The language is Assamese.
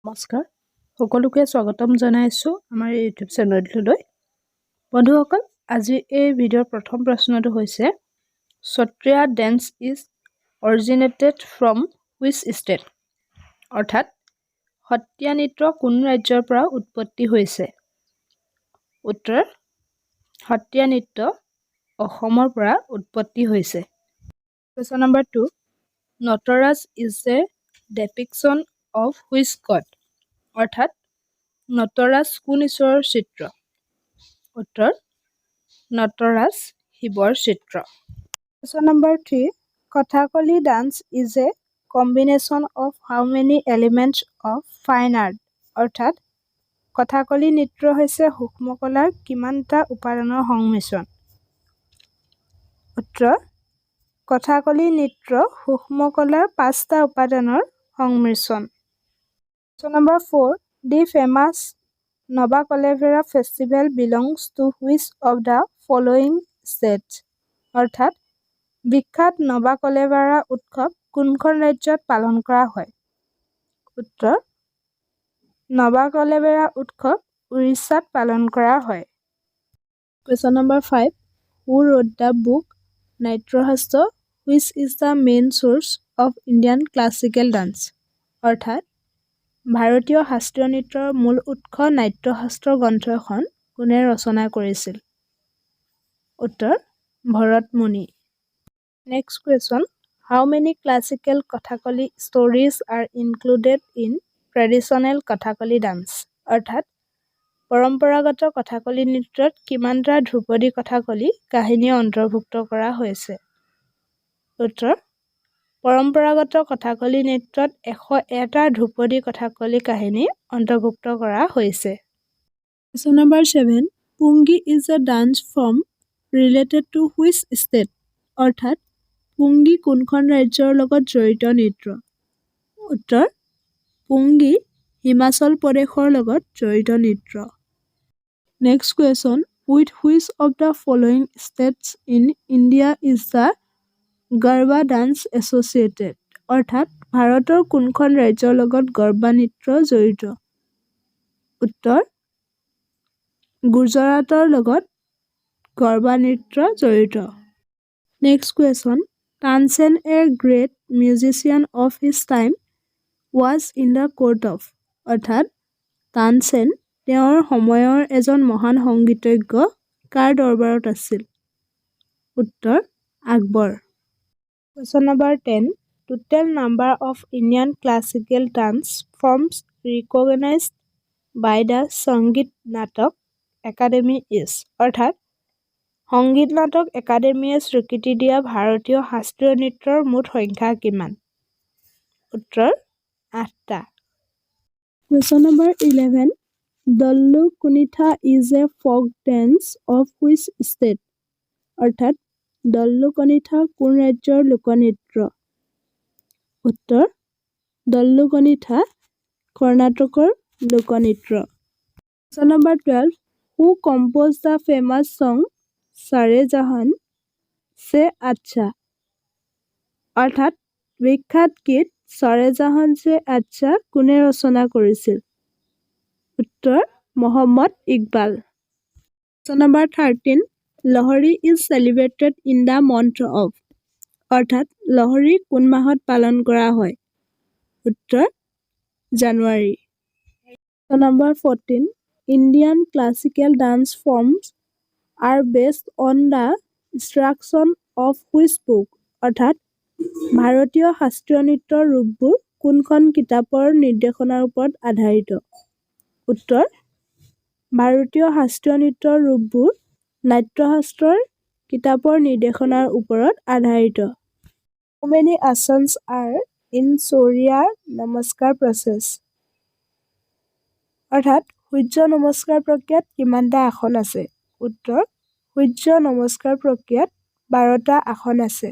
নমস্কাৰ সকলোকে স্বাগতম জনাইছো আমাৰ ইউটিউব চেনেলটোলৈ বন্ধুসকল আজি এই ভিডিঅ'ৰ প্ৰথম প্ৰশ্নটো হৈছে Sattriya dance is originated from which state অৰ্থাৎ সত্ৰীয়া নৃত্য কোন ৰাজ্যৰ পৰা উৎপত্তি হৈছে উত্তৰ সত্ৰীয়া নৃত্য অসমৰ পৰা উৎপত্তি হৈছে question number 2 Nataraja is a depiction of which god অৰ্থাৎ নটৰাজ কোন ঈশ্বৰৰ চিত্ৰ উত্তৰ নটৰাজ শিৱৰ চিত্ৰ question number 3 Kathakali dance is a combination of how many elements of fine art অৰ্থাৎ কথাকলি নৃত্য হৈছে সূক্ষ্ম কলাৰ কিমানটা উপাদানৰ সংমিশ্ৰণ উত্তৰ কথাকলি নৃত্য সূক্ষ্ম কলাৰ 5টা উপাদানৰ সংমিশ্ৰণ Question number 4 The famous Nova Calavera festival belongs to which of the following states অৰ্থাৎ বিখ্যাত নবা কলেভাৰা উৎসৱ কোনখন ৰাজ্যত পালন কৰা হয় উত্তৰ নবা কলেভাৰা উৎসৱ উৰিষ্যাত পালন কৰা হয় Question number 5 Who wrote the book Natyashastra which is the main source of Indian classical dance অৰ্থাৎ ভাৰতীয় শাস্ত্ৰীয় নৃত্যৰ মূল উৎস নাট্যশাস্ত্ৰ গ্ৰন্থখন কোনে ৰচনা কৰিছিল উত্তৰ ভৰত মুনি next question how many classical Kathakali stories R included in traditional Kathakali dance অৰ্থাৎ পৰম্পৰাগত কথাকলি নৃত্যত কিমানটা ধ্ৰুপদী কথাকলি কাহিনী অন্তৰ্ভুক্ত কৰা হৈছে উত্তৰ পৰম্পৰাগত কথাকলি নৃত্যত 101টা ধ্ৰুপদী কথাকলি কাহিনী অন্তৰ্ভুক্ত কৰা হৈছে Question number 7 পুংগী is a dance form related to which state অৰ্থাৎ পুংগী কোনখন ৰাজ্যৰ লগত জড়িত নৃত্য উত্তৰ পুংগী হিমাচল প্ৰদেশৰ লগত জড়িত নৃত্য Next question with which of the following states in India is the Garba dance associated অৰ্থাৎ ভাৰতৰ কোনখন ৰাজ্যৰ লগত গৰবা নৃত্য জড়িত উত্তৰ গুজৰাটৰ লগত গৰবা নৃত্য জড়িত Next question Tansen a great musician of his time was in the court of অৰ্থাৎ তানসেন তেওঁৰ সময়ৰ এজন মহান সংগীতজ্ঞ কাৰ দৰবাৰত আছিল উত্তৰ Akbar Question number 10 Total number of Indian classical dance forms recognized by the Sangeet Natak Academy is অৰ্থাৎ সংগীত নাটক একাডেমীয়ে স্বীকৃতি দিয়া ভাৰতীয় শাস্ত্ৰীয় নৃত্যৰ মুঠ সংখ্যা কিমান উত্তৰ 8টা Question number 11 Dallu Kunitha is a folk dance of which state অৰ্থাৎ দল্লু কনিঠা কোন ৰাজ্যৰ লোকনৃত্য উত্তৰ দল্লু কনিঠা কৰ্ণাটকৰ লোকনৃত্য Question number 12 Who composed the famous song Sare Jahan Se Acha অৰ্থাৎ বিখ্যাত গীত Sare Jahan Se Acha কোনে ৰচনা কৰিছিল উত্তৰ Muhammad Iqbal Question number 13 Lohri is celebrated in the month of অৰ্থাৎ লহৰী কোন মাহত পালন কৰা হয় উত্তৰ জানুৱাৰী Question number 14 Indian classical dance forms are based on the instruction of which book অৰ্থাৎ ভাৰতীয় শাস্ত্ৰীয় নৃত্যৰ ৰূপবোৰ কোনখন কিতাপৰ নিৰ্দেশনাৰ ওপৰত আধাৰিত উত্তৰ ভাৰতীয় শাস্ত্ৰীয় নৃত্যৰ ৰূপবোৰ নাট্যশাস্ত্ৰৰ কিতাপৰ নিৰ্দেশনাৰ ওপৰত আধাৰিত How many asanas are in Surya Namaskar process অৰ্থাৎ সূৰ্য নমস্কাৰ প্ৰক্ৰিয়াত কিমানটা আসন আছে উত্তৰ সূৰ্য নমস্কাৰ প্ৰক্ৰিয়াত 12টা আসন আছে